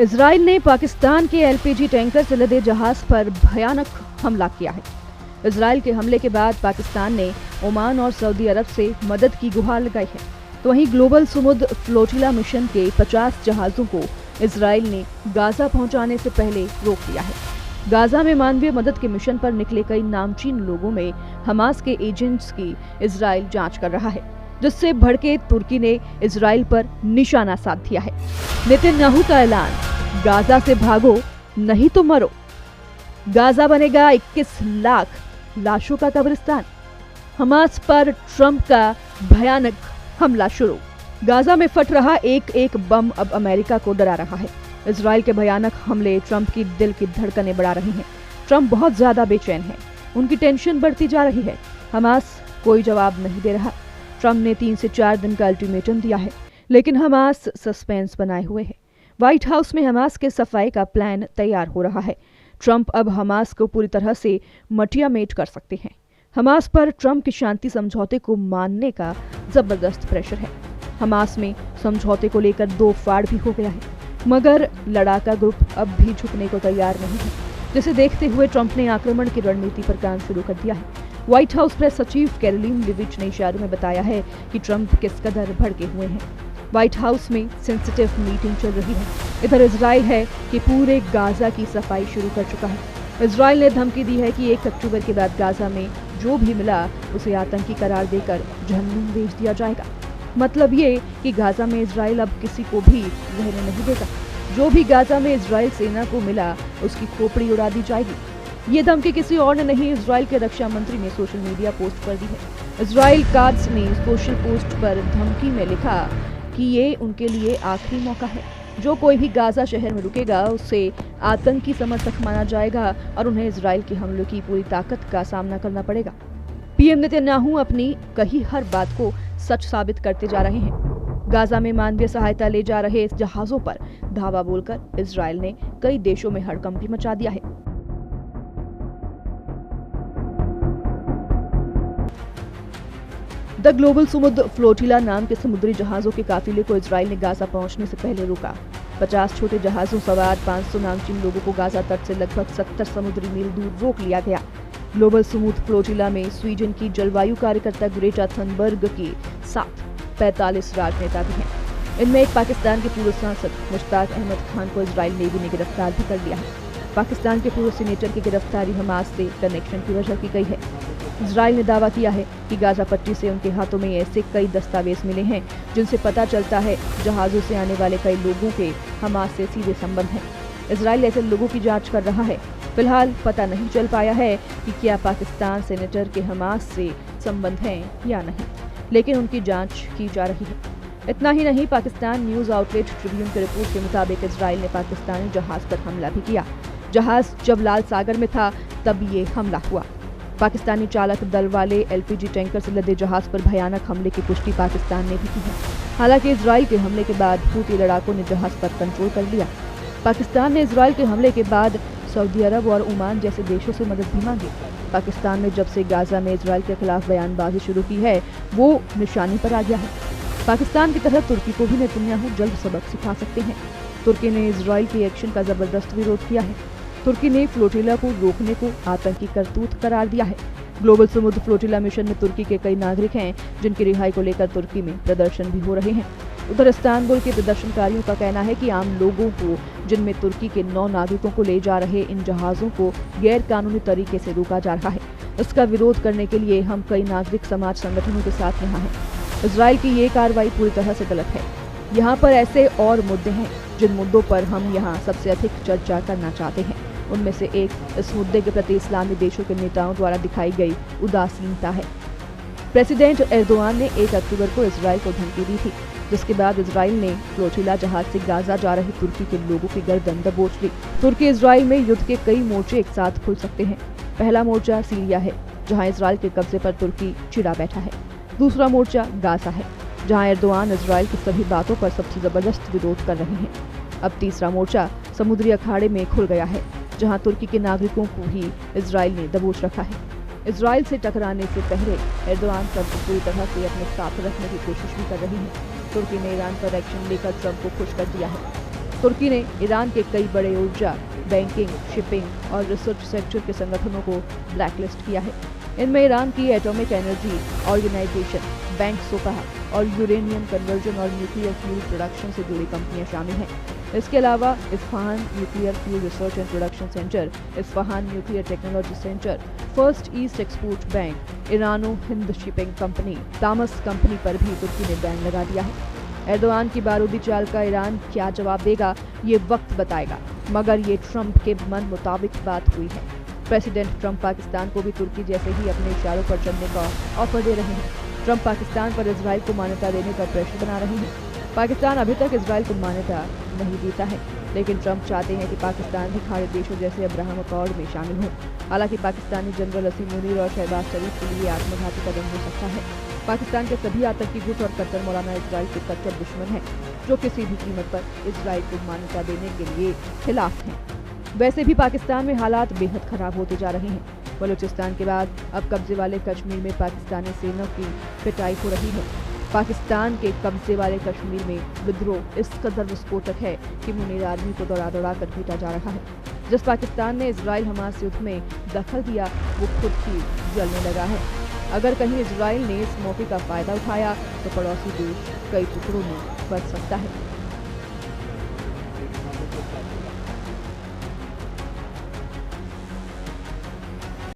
Israel ने पाकिस्तान के LPG tanker से लदे जहाज पर भयानक हमला किया है। इजराइल के हमले के बाद पाकिस्तान ने ओमान और सऊदी अरब से मदद की गुहार लगाई है। तो वहीं ग्लोबल समुद्र फ्लोटिला मिशन के 50 जहाजों को इजराइल ने गाजा पहुंचाने से पहले रोक दिया है। गाजा में मानवीय मदद के मिशन पर निकले कई नामचीन लोगों में हमास के एजेंट्स की इजराइल जांच कर रहा है, जिससे भड़के तुर्की ने इजराइल पर निशाना साध दिया है। नेतन्याहू का ऐलान, गाजा से भागो नहीं तो मरो। गाजा बनेगा 21 लाख लाशों का कब्रिस्तान। हमास पर ट्रंप का भयानक हमला शुरू। गाजा में फट रहा एक बम अब अमेरिका को डरा रहा है। इजराइल के भयानक हमले ट्रंप की दिल की धड़कनें बढ़ा रहे हैं। ट्रंप बहुत ज्यादा बेचैन हैं। उनकी टेंशन बढ़ती जा रही है। हमास कोई जवाब नहीं दे रहा। ट्रंप ने 3 से 4 दिन का अल्टीमेटम दिया है, लेकिन हमास सस्पेंस बनाए हुए है। व्हाइट हाउस में हमास के सफाई का प्लान तैयार हो रहा है। ट्रंप अब हमास को पूरी तरह से मटियामेट कर सकते हैं। हमास पर ट्रंप के शांति समझौते को मानने का जबरदस्त प्रेशर है। हमास में समझौते को लेकर 2 फाड़ भी हो गया है, मगर लड़ाका ग्रुप अब भी झुकने को तैयार नहीं है, जिसे देखते हुए ट्रंप ने आक्रमण की रणनीति पर काम शुरू कर दिया है। व्हाइट हाउस प्रेस सचिव कैरोलिन लिविच ने इशारों में बताया है कि ट्रंप किस कदर भड़के हुए हैं। व्हाइट हाउस में सेंसिटिव मीटिंग चल रही है। इधर इजराइल है कि पूरे गाजा की सफाई शुरू कर चुका है। इजराइल ने धमकी दी है कि 1 अक्टूबर के बाद गाजा में जो भी मिला उसे आतंकी करार देकर जहन्नुम भेज दिया जाएगा। मतलब ये कि गाजा में इजराइल अब किसी को भी रहने नहीं देगा। जो भी गाजा में इजराइल सेना को मिला उसकी खोपड़ी उड़ा दी जाएगी। ये धमकी किसी और ने नहीं, इजराइल के रक्षा मंत्री ने सोशल मीडिया पोस्ट कर दी है। इजराइल काद्स ने सोशल पोस्ट पर धमकी में लिखा कि ये उनके लिए आखिरी मौका है। जो कोई भी गाजा शहर में रुकेगा उसे आतंकी समर्थक माना जाएगा और उन्हें इजराइल के हमलों की पूरी ताकत का सामना करना पड़ेगा। पीएम नेतन्याहू अपनी कही हर बात को सच साबित करते जा रहे हैं। गाजा में मानवीय सहायता ले जा रहे जहाजों पर धावा बोलकर इजराइल ने कई देशों में हड़कंप मचा दिया है। द ग्लोबल समुद्र फ्लोटिला नाम के समुद्री जहाजों के काफिले को इजराइल ने गाजा पहुंचने से पहले रोका। 50 छोटे जहाजों सवार 500 नामचीन लोगों को गाजा तट से लगभग 70 समुद्री मील दूर रोक लिया गया। ग्लोबल समुद्र फ्लोटिला में स्वीडन की जलवायु कार्यकर्ता ग्रेटा थनबर्ग के साथ 45 राजनेता भी हैं। इनमें एक पाकिस्तान के पूर्व सांसद मुश्ताक अहमद खान को इजराइल नेवी ने गिरफ्तार भी कर लिया है। पाकिस्तान के पूर्व सीनेटर की गिरफ्तारी हमास से कनेक्शन की वजह की गई है। इजराइल ने दावा किया है कि गाजा पट्टी से उनके हाथों में ऐसे कई दस्तावेज मिले हैं जिनसे पता चलता है जहाजों से आने वाले कई लोगों के हमास से सीधे संबंध हैं। इजराइल ऐसे लोगों की जांच कर रहा है। फिलहाल पता नहीं चल पाया है कि क्या पाकिस्तान सेनेटर के हमास से संबंध हैं या नहीं, लेकिन उनकी जांच की जा रही है। इतना ही नहीं, पाकिस्तान न्यूज आउटलेट ट्रिब्यून की रिपोर्ट के मुताबिक इजराइल ने पाकिस्तानी जहाज पर हमला भी किया। जहाज जब लाल सागर में था तब ये हमला हुआ। पाकिस्तानी चालक दल वाले एलपीजी टैंकर से लदे जहाज पर भयानक हमले की पुष्टि पाकिस्तान ने भी की है। हालांकि इजराइल के हमले के बाद हूती लड़ाकों ने जहाज पर कंट्रोल कर लिया। पाकिस्तान ने इजराइल के हमले के बाद सऊदी अरब और ओमान जैसे देशों से मदद भी मांगी। पाकिस्तान ने जब से गाजा में इजराइल के खिलाफ बयानबाजी शुरू की है वो निशाने पर आ गया है। पाकिस्तान की तरह तुर्की को भी नेतन्याहू जल्द सबक सिखा सकते हैं। तुर्की ने इजराइल के एक्शन का जबरदस्त विरोध किया है। तुर्की ने फ्लोटिला को रोकने को आतंकी करतूत करार दिया है। ग्लोबल समुद्र फ्लोटिला मिशन में तुर्की के कई नागरिक हैं जिनकी रिहाई को लेकर तुर्की में प्रदर्शन भी हो रहे हैं। उधर इस्तांबुल के प्रदर्शनकारियों का कहना है कि आम लोगों को, जिनमें तुर्की के 9 नागरिकों को ले जा रहे इन जहाजों को गैर कानूनी तरीके से रोका जा रहा है। इसका विरोध करने के लिए हम कई नागरिक समाज संगठनों के साथ यहाँ हैं। इजराइल की ये कार्रवाई पूरी तरह से गलत है। यहाँ पर ऐसे और मुद्दे हैं जिन मुद्दों पर हम यहाँ सबसे अधिक चर्चा करना चाहते हैं। उनमें से एक इस मुद्दे के प्रति इस्लामी देशों के नेताओं द्वारा दिखाई गई उदासीनता है। प्रेसिडेंट एर्दोआन ने 1 अक्टूबर को इजराइल को धमकी दी थी, जिसके बाद इजराइल ने फ्लोटिला जहाज से गाजा जा रहे तुर्की के लोगों की गर्दन दबोच ली। तुर्की इजराइल में युद्ध के कई मोर्चे एक साथ खुल सकते हैं। पहला मोर्चा सीरिया है, जहां इजराइल के कब्जे पर तुर्की चिढ़ा बैठा है। दूसरा मोर्चा गाजा है, जहां एर्दोआन इजराइल की सभी बातों पर सबसे जबरदस्त विरोध कर रहे हैं। अब तीसरा मोर्चा समुद्री अखाड़े में खुल गया है, जहां तुर्की के नागरिकों को ही इजराइल ने दबोच रखा है। इजराइल से टकराने से पहले एर्दोआन ट्रंप को पूरी तरह से अपने साथ रखने की कोशिश भी कर रही है। तुर्की ने ईरान पर एक्शन लेकर ट्रंप को खुश कर दिया है। तुर्की ने ईरान के कई बड़े ऊर्जा, बैंकिंग, शिपिंग और रिसर्च सेक्टर के संगठनों को ब्लैकलिस्ट किया है। इनमें ईरान की एटॉमिक एनर्जी ऑर्गेनाइजेशन, बैंक सोपहा और यूरेनियम कन्वर्जन और न्यूक्लियर फ्यूल प्रोडक्शन से जुड़ी कंपनियां शामिल हैं। इसके अलावा Isfahan nuclear fuel research and production centre, Isfahan nuclear technology centre, first east export bank, Irano Hind shipping company, Tamas company पर भी तुर्की ने बैन लगा दिया है। एर्दोआन की बारूदी चाल का ईरान क्या जवाब देगा, ये वक्त बताएगा, मगर ये ट्रंप के मन मुताबिक बात हुई है। प्रेसिडेंट ट्रंप पाकिस्तान को भी तुर्की जैसे ही अपने इशारों पर चलने का ऑफर दे रहे हैं। ट्रंप पाकिस्तान पर इजराइल को मान्यता देने का प्रेशर बना रहे हैं। पाकिस्तान अभी तक इजराइल को मान्यता नहीं देता है, लेकिन ट्रंप चाहते हैं कि पाकिस्तान भी खाड़ी देशों जैसे अब्राहम अकॉर्ड में शामिल हो। हालांकि पाकिस्तानी जनरल असीम मुनीर और शहबाज शरीफ के लिए आत्मघाती कदम हो सकता है। पाकिस्तान के सभी आतंकी गुट और कट्टर मौलाना इजराइल के कट्टर दुश्मन हैं, जो किसी भी कीमत पर इजराइल को मान्यता देने के लिए खिलाफ हैं। वैसे भी पाकिस्तान में हालात बेहद खराब होते जा रहे हैं। बलूचिस्तान के बाद अब कब्जे वाले कश्मीर में पाकिस्तानी सेना की पिटाई हो रही है। पाकिस्तान के कब्जे वाले कश्मीर में विद्रोह इस कदर विस्फोटक है कि मुनीर आर्मी को दौड़ा दौड़ा कर पीटा जा रहा है। जिस पाकिस्तान ने इजराइल हमास युद्ध में दखल दिया, वो खुद ही जलने लगा है। अगर कहीं इजराइल ने इस मौके का फायदा उठाया तो पड़ोसी देश कई टुकड़ों में बच सकता है।